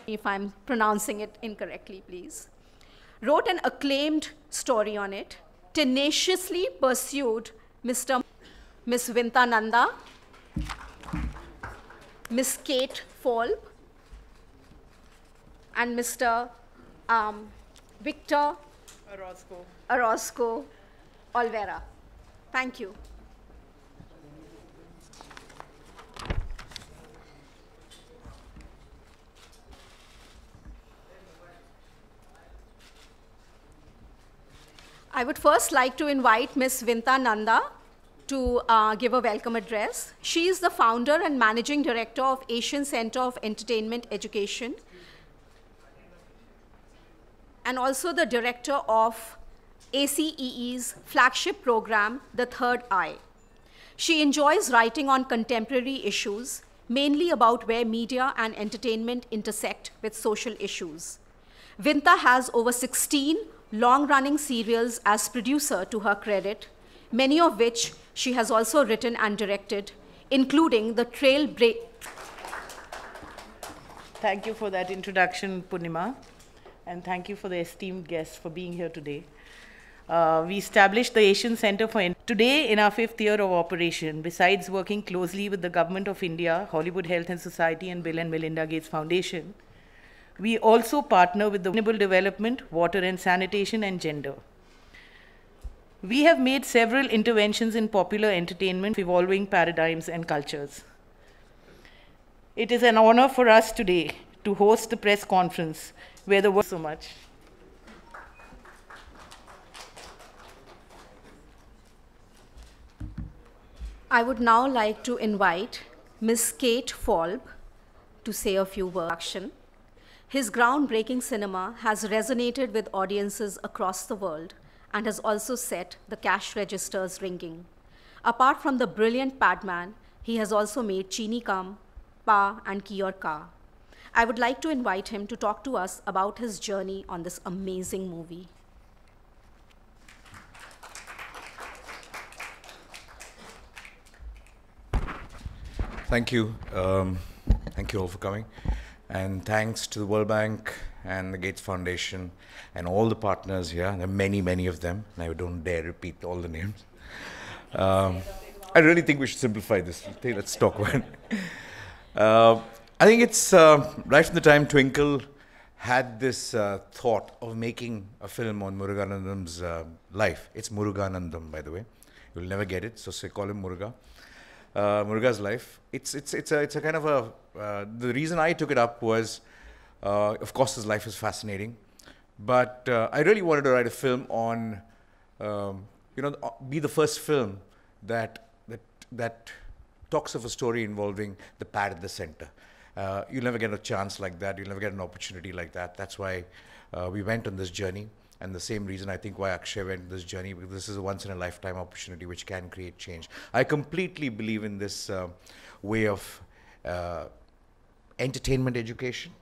if I'm pronouncing it incorrectly, please, wrote an acclaimed story on it, tenaciously pursued Miss Vinta Nanda, Miss Kate Falb, and Mr. Victor Orozco Olvera. Thank you. I would first like to invite Ms. Vinta Nanda to give a welcome address. She is the founder and managing director of Asian Center of Entertainment Education, and also the director of ACEE's flagship program, The Third Eye. She enjoys writing on contemporary issues, mainly about where media and entertainment intersect with social issues. Vinta has over 16 long-running serials as producer to her credit, many of which she has also written and directed, including the Trailbreak. Thank you for that introduction, Purnima, and thank you for the esteemed guests for being here today. We established the Asian Center for today in our 5th year of operation. Besides working closely with the Government of India, Hollywood Health and Society, and Bill and Melinda Gates Foundation, we also partner with the Sustainable Development, Water and Sanitation, and Gender. We have made several interventions in popular entertainment, evolving paradigms and cultures. It is an honor for us today to host the press conference where the world so much. I would now like to invite Ms. Kate Falb to say a few words. His groundbreaking cinema has resonated with audiences across the world and has also set the cash registers ringing. Apart from the brilliant Padman, he has also made Chini Kam, Pa, and Ki Aur Ka. I would like to invite him to talk to us about his journey on this amazing movie. Thank you. Thank you all for coming. And thanks to the World Bank and the Gates Foundation and all the partners here. There are many, many of them. And I don't dare repeat all the names. I really think we should simplify this. Let's talk about it. I think it's right from the time Twinkle had this thought of making a film on Muruganandam's life. It's Muruganandam, by the way. You'll never get it, so say call him Muruga. Muruga's life. It's a kind of a, the reason I took it up was, of course his life is fascinating, but I really wanted to write a film on, be the first film that talks of a story involving the pad at the center. You'll never get a chance like that, you'll never get an opportunity like that. That's why we went on this journey. And the same reason I think why Akshay went on this journey, because this is a once-in-a-lifetime opportunity which can create change. I completely believe in this way of entertainment education.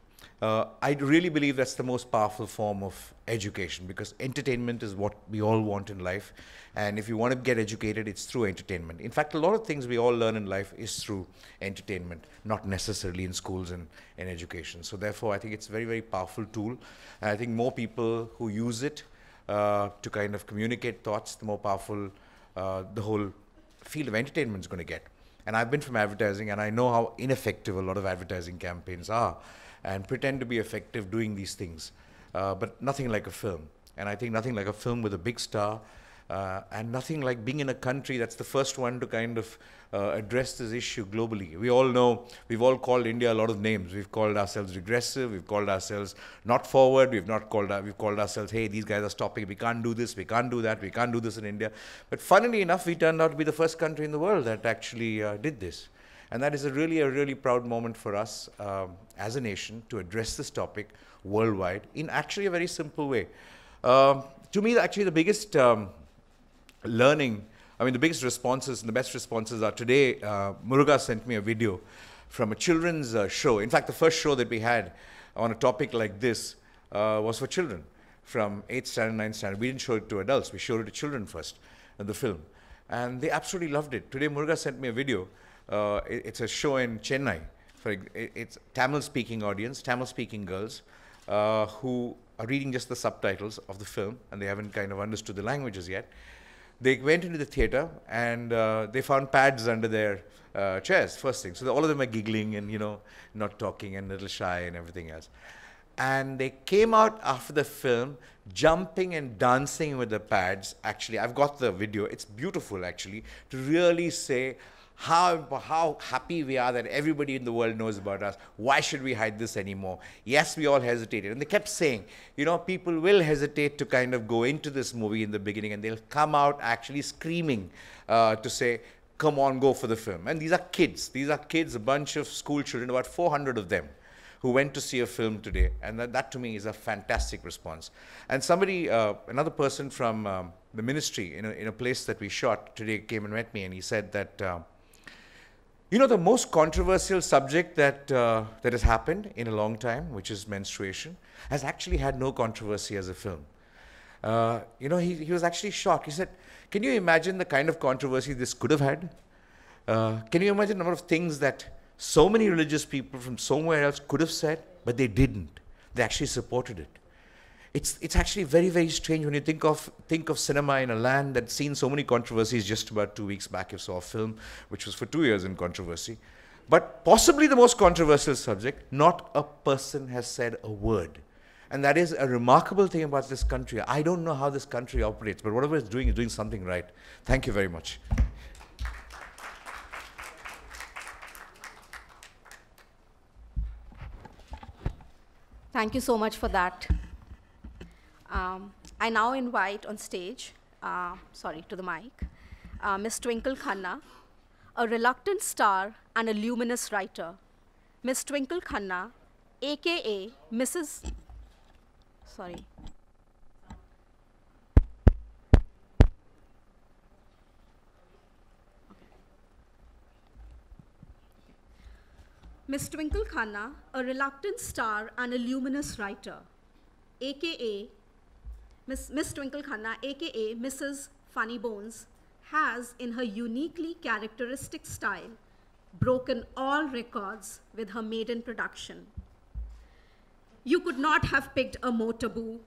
I really believe that's the most powerful form of education, because entertainment is what we all want in life. And if you want to get educated, it's through entertainment. In fact, a lot of things we all learn in life is through entertainment, not necessarily in schools and in education. So therefore, I think it's a very, very powerful tool. And I think more people who use it to kind of communicate thoughts, the more powerful the whole field of entertainment is going to get. And I've been from advertising, and I know how ineffective a lot of advertising campaigns are, and pretend to be effective doing these things. But nothing like a film. And I think nothing like a film with a big star, and nothing like being in a country that's the first one to kind of address this issue globally. We all know, we've all called India a lot of names. We've called ourselves regressive, we've called ourselves not forward, we've called ourselves, hey, these guys are stopping, we can't do this, we can't do that, we can't do this in India. But funnily enough, we turned out to be the first country in the world that actually did this. And that is a really proud moment for us as a nation to address this topic worldwide in actually a very simple way. To me, actually the biggest learning, the biggest responses and the best responses are today, Muruga sent me a video from a children's show. In fact, the first show that we had on a topic like this was for children from 8th standard, 9th standard. We didn't show it to adults, we showed it to children first, the film. And they absolutely loved it. Today, Muruga sent me a video. It's a show in Chennai it's Tamil-speaking audience, Tamil-speaking girls who are reading just the subtitles of the film, and they haven't kind of understood the languages yet. They went into the theater and they found pads under their chairs, first thing. So all of them are giggling and, you know, not talking and a little shy and everything else. And they came out after the film jumping and dancing with the pads. Actually, I've got the video. It's beautiful, actually, to really say how happy we are that everybody in the world knows about us. Why should we hide this anymore? Yes, we all hesitated. And they kept saying, you know, people will hesitate to kind of go into this movie in the beginning, and they'll come out actually screaming to say, come on, go for the film. And these are kids. These are kids, a bunch of school children, about 400 of them, who went to see a film today. And that to me is a fantastic response. And somebody, another person from the ministry in a place that we shot today came and met me, and he said that, you know, the most controversial subject that has happened in a long time, which is menstruation, has actually had no controversy as a film. You know, he was actually shocked. He said, can you imagine the kind of controversy this could have had? Can you imagine the number of things that so many religious people from somewhere else could have said, but they didn't? They actually supported it. It's actually very, very strange when you think of cinema in a land that's seen so many controversies. Just about 2 weeks back, you saw a film which was for 2 years in controversy. But possibly the most controversial subject, not a person has said a word. And that is a remarkable thing about this country. I don't know how this country operates, but whatever it's doing is doing something right. Thank you very much. Thank you so much for that. I now invite on stage, to the mic, Ms. Twinkle Khanna, a reluctant star and a luminous writer. Ms. Twinkle Khanna, aka Mrs. Ms. Twinkle Khanna, a reluctant star and a luminous writer, aka Miss Twinkle Khanna, aka Mrs. Funny Bones, has, in her uniquely characteristic style, broken all records with her maiden production. You could not have picked a more taboo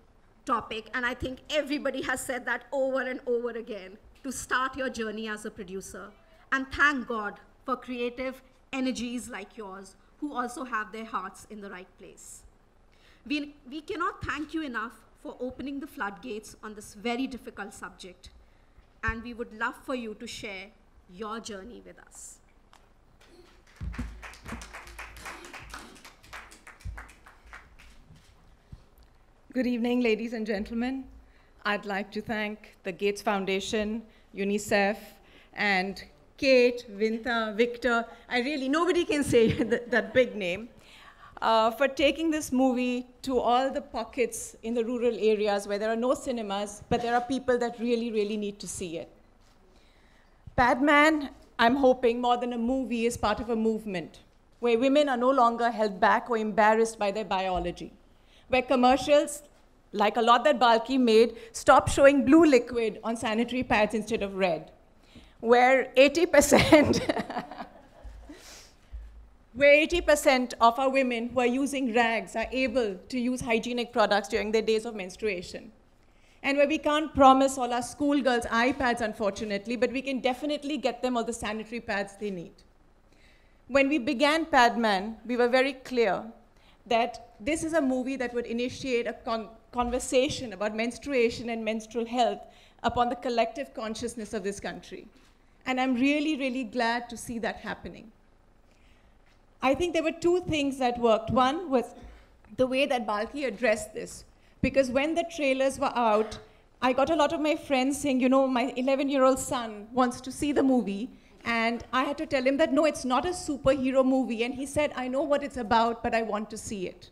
topic, and I think everybody has said that over and over again, to start your journey as a producer. And thank God for creative energies like yours, who also have their hearts in the right place. We cannot thank you enough for opening the floodgates on this very difficult subject, and we would love for you to share your journey with us. Good evening, ladies and gentlemen. I'd like to thank the Gates Foundation, UNICEF, and Kate, Vinta, Victor, nobody can say that big name, for taking this movie to all the pockets in the rural areas where there are no cinemas, but there are people that really, really need to see it. PADMAN, I'm hoping, more than a movie, is part of a movement where women are no longer held back or embarrassed by their biology, where commercials, like a lot that R.Balki made, stop showing blue liquid on sanitary pads instead of red, where 80% of our women who are using rags are able to use hygienic products during their days of menstruation. And where we can't promise all our schoolgirls iPads, unfortunately, but we can definitely get them all the sanitary pads they need. When we began PADMAN, we were very clear that this is a movie that would initiate a conversation about menstruation and menstrual health upon the collective consciousness of this country. And I'm really, really glad to see that happening. I think there were two things that worked. One was the way that R.Balki addressed this. Because when the trailers were out, I got a lot of my friends saying, you know, my 11-year-old son wants to see the movie. And I had to tell him that, no, it's not a superhero movie. And he said, I know what it's about, but I want to see it.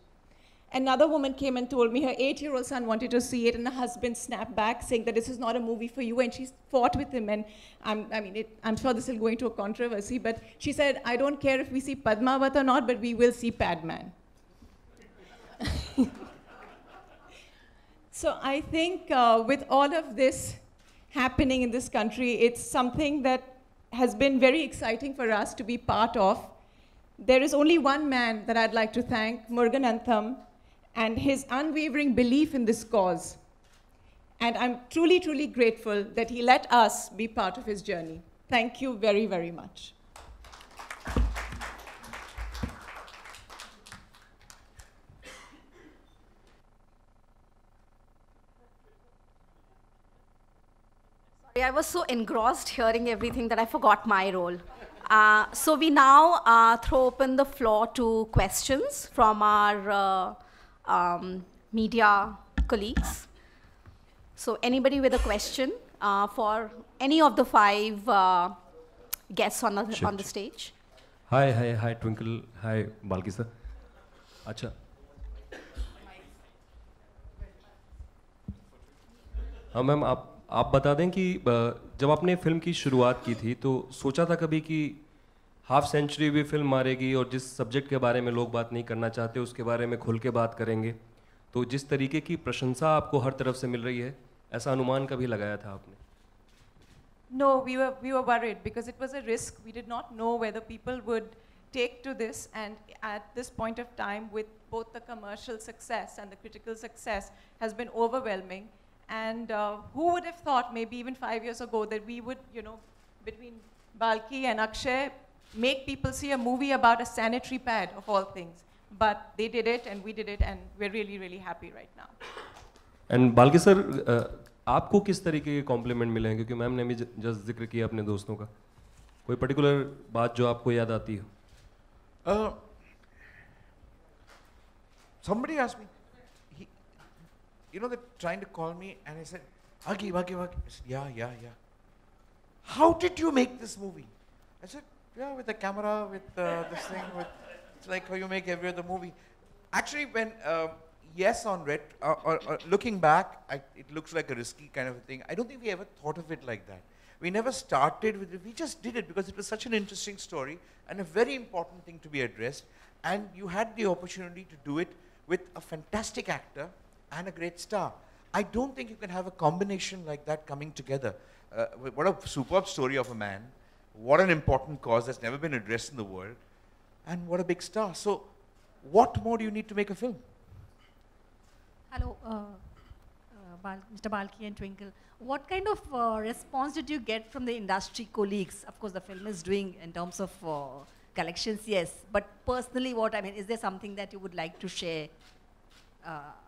Another woman came and told me her 8-year-old son wanted to see it, and her husband snapped back saying that this is not a movie for you, and she fought with him. And I'm sure this will go into a controversy, but she said, I don't care if we see Padmavat or not, but we will see PADMAN. So I think with all of this happening in this country, it's something that has been very exciting for us to be part of. there is only one man that I'd like to thank, Muruganantham, and his unwavering belief in this cause. And I'm truly, truly grateful that he let us be part of his journey. Thank you very, very much. I was so engrossed hearing everything that I forgot my role. So we now throw open the floor to questions from our media colleagues. So anybody with a question for any of the five guests on the stage? Hi, Twinkle. Hi, Balki sir. अच्छा. हाँ ma'am, आप बता दें कि जब आपने film की शुरुआत की थी तो सोचा था कभी कि हाफ सेंचुरी भी फिल्म मारेगी और जिस सब्जेक्ट के बारे में लोग बात नहीं करना चाहते उसके बारे में खुल के बात करेंगे, तो जिस तरीके की प्रशंसा आपको हर तरफ से मिल रही है, ऐसा अनुमान कभी लगाया था आपने? No, we were worried because it was a risk. We did not know whether people would take to this, and at this point of time, with both the commercial success and the critical success has been overwhelming. And who would have thought, maybe even 5 years ago, that we would, between Balki and Akshay, make people see a movie about a sanitary pad, of all things. But they did it, and we did it, and we're really, really happy right now. And Balki sir, आपको किस तरीके के complement मिले हैं? क्योंकि ma'am ने भी just जिक्र किया अपने दोस्तों का, कोई पर्टिकुलर बात जो आपको याद आती हो? Somebody asked me, they're trying to call me, and I said, Bhagi. I said, yeah. How did you make this movie? I said, yeah, with the camera, with this thing, it's like how you make every other movie. Actually, when, yes, on looking back, it looks like a risky kind of a thing. I don't think we ever thought of it like that. We never started with it. We just did it because it was such an interesting story and a very important thing to be addressed. And you had the opportunity to do it with a fantastic actor and a great star. I don't think you can have a combination like that coming together. What a superb story of a man. What an important cause that's never been addressed in the world. And what a big star. So what more do you need to make a film? Hello, Mr. Balki and Twinkle. What kind of response did you get from the industry colleagues? Of course, the film is doing in terms of collections, yes. But personally, is there something that you would like to share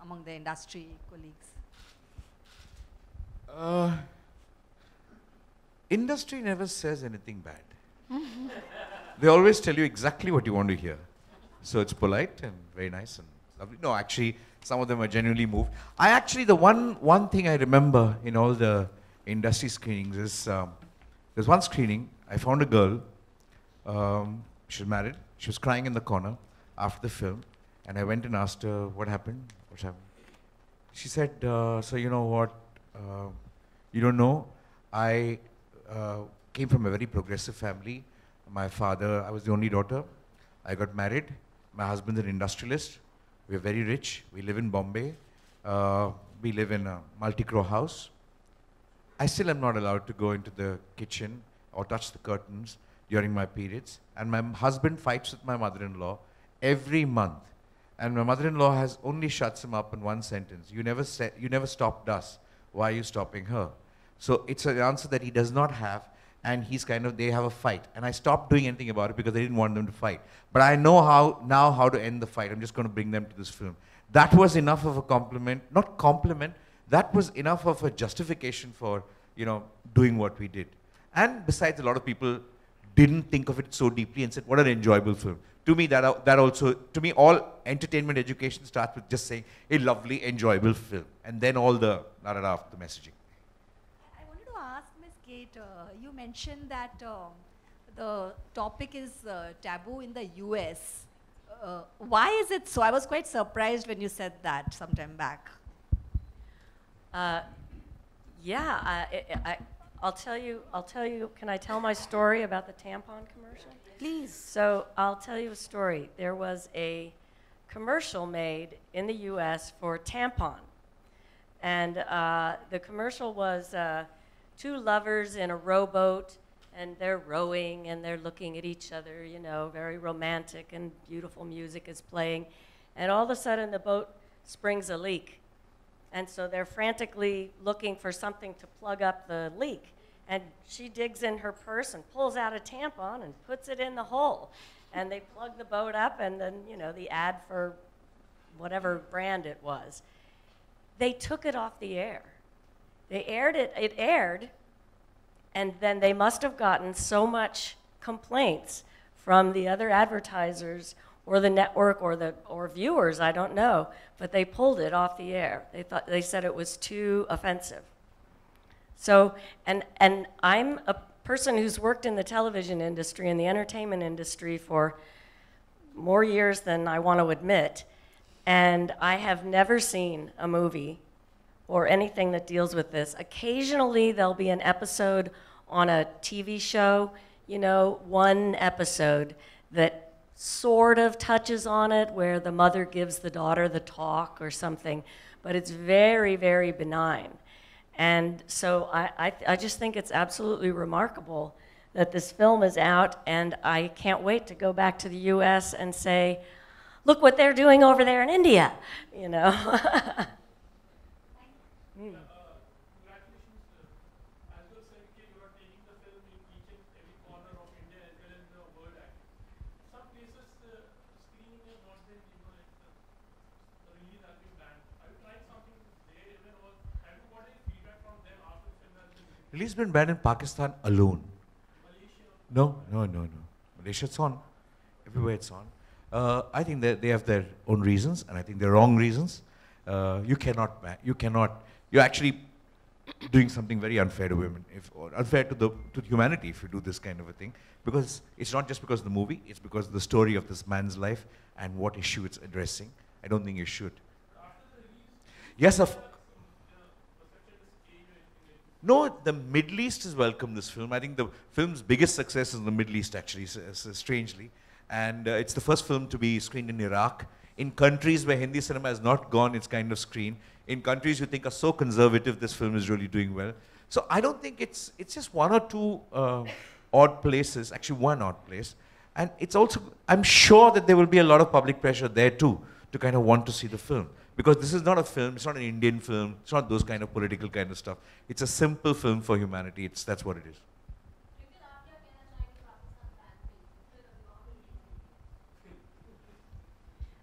among the industry colleagues? Industry never says anything bad. They always tell you exactly what you want to hear. So it's polite and very nice and lovely. No, actually, some of them are genuinely moved. The one thing I remember in all the industry screenings is, there's one screening, I found a girl, she was married, she was crying in the corner after the film, and I went and asked her, what happened? What's happened? She said, so you know what, you don't know, I came from a very progressive family. My father, I was the only daughter. I got married. My husband's an industrialist. We're very rich. We live in Bombay. We live in a multi-crore house. I still am not allowed to go into the kitchen or touch the curtains during my periods. And my husband fights with my mother-in-law every month. And my mother-in-law only shuts him up in one sentence. You never stopped us. Why are you stopping her? So it's an answer that he does not have. And they have a fight. And I stopped doing anything about it because I didn't want them to fight. But I know how to end the fight. I'm just going to bring them to this film. That was enough of a compliment, not compliment, that was enough of a justification for, doing what we did. And besides, a lot of people didn't think of it so deeply and said, what an enjoyable film. To me, all entertainment education starts with just saying, a lovely, enjoyable film. And then all the messaging. You mentioned that the topic is taboo in the US. Why is it so? I was quite surprised when you said that some time back. I'll tell you, can I tell my story about the tampon commercial? Please. So I'll tell you a story. There was a commercial made in the US for tampon. And the commercial was two lovers in a rowboat, and they're rowing and they're looking at each other, you know, very romantic, and beautiful music is playing. And all of a sudden the boat springs a leak. And so they're frantically looking for something to plug up the leak. And she digs in her purse and pulls out a tampon and puts it in the hole. And they plug the boat up, and then, you know, the ad for whatever brand it was. They took it off the air. They aired it, it aired, and then they must have gotten so much complaints from the other advertisers or the network or viewers, I don't know, but they pulled it off the air. They said it was too offensive. So, and I'm a person who's worked in the television industry and the entertainment industry for more years than I want to admit, and I have never seen a movie or anything that deals with this. Occasionally there'll be an episode on a TV show, you know, one episode that sort of touches on it, where the mother gives the daughter the talk or something, but it's very, very benign. And so I just think it's absolutely remarkable that this film is out, and I can't wait to go back to the US and say, look what they're doing over there in India, you know. Release been banned in Pakistan alone. No. Malaysia, it's on. Everywhere it's on. I think that they have their own reasons, and I think they're wrong reasons. You're actually doing something very unfair to women, or unfair to humanity if you do this kind of a thing. Because it's not just because of the movie, it's because of the story of this man's life and what issue it's addressing. I don't think you should. Yes, no, the Middle East has welcomed this film. I think the film's biggest success is in the Middle East, actually, strangely. And it's the first film to be screened in Iraq. In countries where Hindi cinema has not gone, it's kind of screened. In countries you think are so conservative, this film is really doing well. So I don't think it's just one or two odd places, actually one odd place. And it's also, I'm sure that there will be a lot of public pressure there too, to kind of want to see the film. Because this is not a film, it's not an Indian film, it's not those kind of political kind of stuff. It's a simple film for humanity, that's what it is.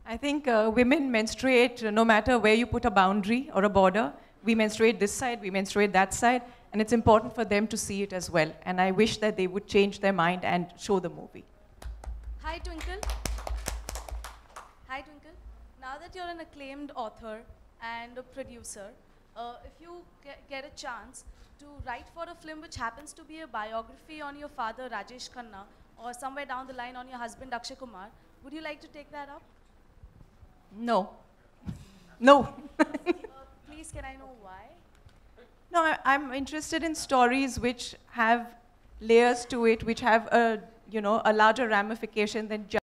I think women menstruate no matter where you put a boundary or a border. We menstruate this side, we menstruate that side, and it's important for them to see it as well. And I wish that they would change their mind and show the movie. Hi, Twinkle. Hi, Twinkle. Now that you're an acclaimed author and a producer, if you get a chance to write for a film which happens to be a biography on your father, Rajesh Khanna, or somewhere down the line on your husband, Akshay Kumar, would you like to take that up? No. No. Please, can I know why? No, I'm interested in stories which have layers to it, which have a larger ramification than just